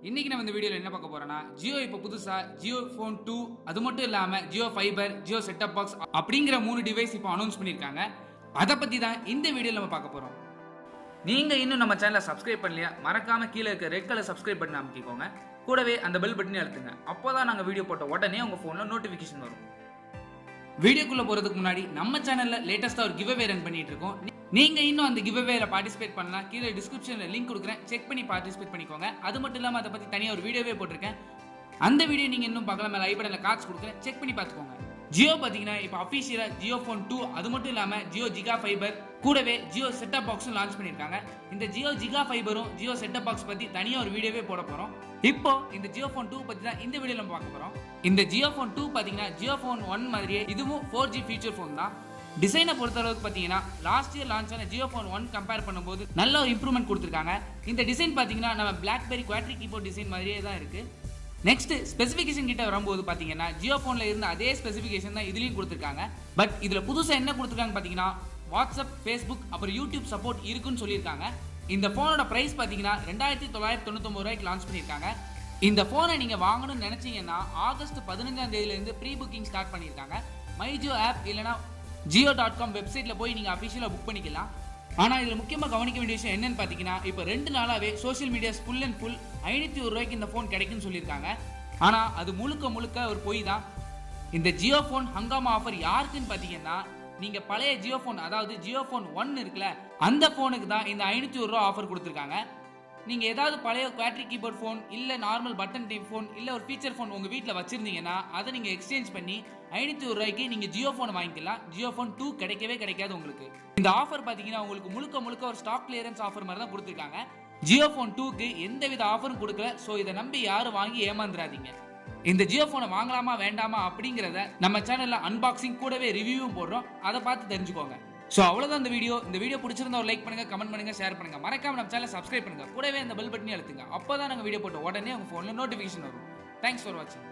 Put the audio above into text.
இன்னைக்கு நம்ம இந்த வீடியோல என்ன பார்க்க போறோம்னா ஜியோ இப்போ புதுசா ஜியோ ஃபோன் 2 அது மட்டும் இல்லாம Jio fibre Jio setup box அப்படிங்கிற 3 டிவைஸ் இப்போ அனௌன்ஸ் பண்ணிருக்காங்க. அதை பத்தி தான் இந்த வீடியோல நம்ம பார்க்க போறோம். நீங்க இன்னும் நம்ம சேனலை சப்ஸ்கிரைப் பண்ணலையா மறக்காம கீழே இருக்க ரெட் கலர் சப்ஸ்கிரைப் பட்டன் அமைக்கிக்கோங்க. கூடவே அந்த பெல் பட்டனையும் அழுத்துங்க. அப்போதான் நாங்க வீடியோ போட்ட உடனே உங்க போன்ல நோட்டிபிகேஷன் வரும். வீடியோக்குள்ள போறதுக்கு முன்னாடி நம்ம சேனல்ல லேட்டஸ்டா ஒரு கிவ் அவே ரன் பண்ணிட்டு இருக்கோம். நீங்க இன்னும் அந்த கிவ் அவேல பார்ட்டிசிபேட் பண்ணலாம். கீழே டிஸ்கிரிப்ஷன்ல லிங்க் கொடுக்குறேன், செக் பண்ணி பார்ட்டிசிபேட் பண்ணிக்கோங்க. அது மட்டும் இல்லாம அதை பத்தி தனியா ஒரு வீடியோவே போட்டிருக்கேன். அந்த வீடியோ நீங்க இன்னும் பார்க்கலாம், மேல ஐ பட்டன்ல கார்ட்ஸ் கொடுக்குறேன், செக் பண்ணி பார்த்துக்கோங்க. ஜியோ பாத்தீங்கன்னா இப்போ அபிஷியலா ஜியோ ஃபோன் 2 அது மட்டும் இல்லாம ஜியோ ஜிகா ஃபைபர் கூடவே ஜியோ செட்டப் பாக்ஸும் லான்ச் பண்ணிருக்காங்க. இந்த ஜியோ ஜிகா ஃபைபரும் ஜியோ செட்டப் பாக்ஸ் பத்தி தனியா ஒரு வீடியோவே போட போறோம். இப்போ இந்த ஜியோ ஃபோன் 2 பத்தி தான் இந்த வீடியோல நம்ம பார்க்க போறோம். இந்த ஜியோ ஃபோன் 2 பாத்தீங்கன்னா ஜியோ ஃபோன் 1 மாதிரியே இதுவும் 4G ஃபீச்சர் ஃபோன் தான். டிசைனை பொறுத்த அளவுக்கு பாத்தீங்கன்னா லாஸ்ட் இயர் லான்ச் ஆன ஜியோ ஃபோன் 1 கம்பேர் பண்ணும்போது நல்ல ஒரு இம்ப்ரூவ்மெண்ட் கொடுத்திருக்காங்க. இந்த டிசைன் பாத்தீங்கன்னா நம்ம பிளாக்பெரி குவாட்ரி கீபோர்ட் டிசைன் மாதிரியே தான் இருக்கு. நெக்ஸ்ட் ஸ்பெசிஃபிகேஷன் கிட்ட வரும்போது பாத்தீங்கன்னா ஜியோ ஃபோன்ல இருந்த அதே ஸ்பெசிஃபிகேஷன் தான் இதுலயும் கொடுத்திருக்காங்க. பட் இதுல புதுசா என்ன கொடுத்திருக்காங்க பாத்தீங்கன்னா வாட்ஸ்அப், ஃபேஸ்புக் அப்புறம் யூடியூப் சப்போர்ட் இருக்குன்னு சொல்லியிருக்காங்க. இந்த போனோட பிரைஸ் பாத்தீங்கன்னா 2999 ரூபாய்க்கு லான்ச் பண்ணியிருக்காங்க. இந்த போனை நீங்க வாங்கணும்னு நினைச்சீங்கன்னா ஆகஸ்ட் 15ஆம் தேதியில இருந்து ப்ரீ புக்கிங் ஸ்டார்ட் பண்ணியிருக்காங்க. மை ஜியோ ஆப் இல்லைனா jio.com வெப்சைட்ல போய் நீங்க அபிஷியலா புக் பண்ணிக்கலாம். ஆனா இதுல முக்கியமா கவனிக்க வேண்டிய விஷயம் என்னன்னு பாத்தீங்கன்னா இப்போ 2 நாளாவே social medias full and full 501 ரூபாய்க்கு இந்த போன் கிடைக்கும்னு சொல்லியிருக்காங்க. ஆனா அது முழுக்க ஒரு பொய் தான். இந்த ஜியோ போன் ஹங்காமா ஆஃபர் யாருக்குன்னு பாத்தீங்கன்னா நீங்க பழைய ஜியோ போன் அதாவது ஜியோ போன் 1 இருக்குல்ல அந்த போனுக்கு தான் இந்த 501 ரூபாய் ஆஃபர் கொடுத்திருக்காங்க. நீங்க ஏதாவது பழைய குவாட்ரி கீபோர்ட் போன் இல்ல நார்மல் பட்டன் டைப் போன் இல்ல ஒரு ஃபீச்சர் போன் உங்க வீட்ல வச்சிருந்தீங்கன்னா அதை நீங்க எக்ஸ்சேஞ்ச் பண்ணி 501 ரூபாய்க்கு நீங்க ஜியோ போன் வாங்கிக்கலாம். ஜியோ போன் 2 கிடைக்கவே கிடைக்காது உங்களுக்கு. இந்த ஆஃபர் பாத்தீங்கன்னா உங்களுக்கு முழுக்க ஒரு ஸ்டாக் கிளியரன்ஸ் ஆஃபர் மாதிரி தான் கொடுத்திருக்காங்க. ஜியோ போன் 2க்கு எந்தவித ஆஃபரும் கொடுக்கல. சோ இதை நம்பி யாரும் வாங்கி ஏமாந்துராதீங்க. இந்த ஜியோ போனை வாங்கலாமா வேண்டாமா அப்படிங்கறத நம்ம சேனல்ல அன்பாக்சிங் கூடவே ரிவ்யூவும் போடுறோம், அதை பார்த்து தெரிஞ்சுக்கோங்க. சோ அவ்வளவுதான் இந்த வீடியோ பிடிச்சிருந்தா ஒரு லைக் பண்ணுங்க, கமெண்ட் பண்ணுங்க, ஷேர் பண்ணுங்க. மறக்காம நம்ம சேனலை சப்ஸ்கிரைப் பண்ணுங்க. கூடவே அந்த பெல் பட்டனையும் அழுத்துங்க. அப்பதான் நாங்க வீடியோ போட்ட உடனே உங்க போன்ல நோட்டிபிகேஷன் வரும். தேங்க்ஸ் ஃபார் வாட்சிங்.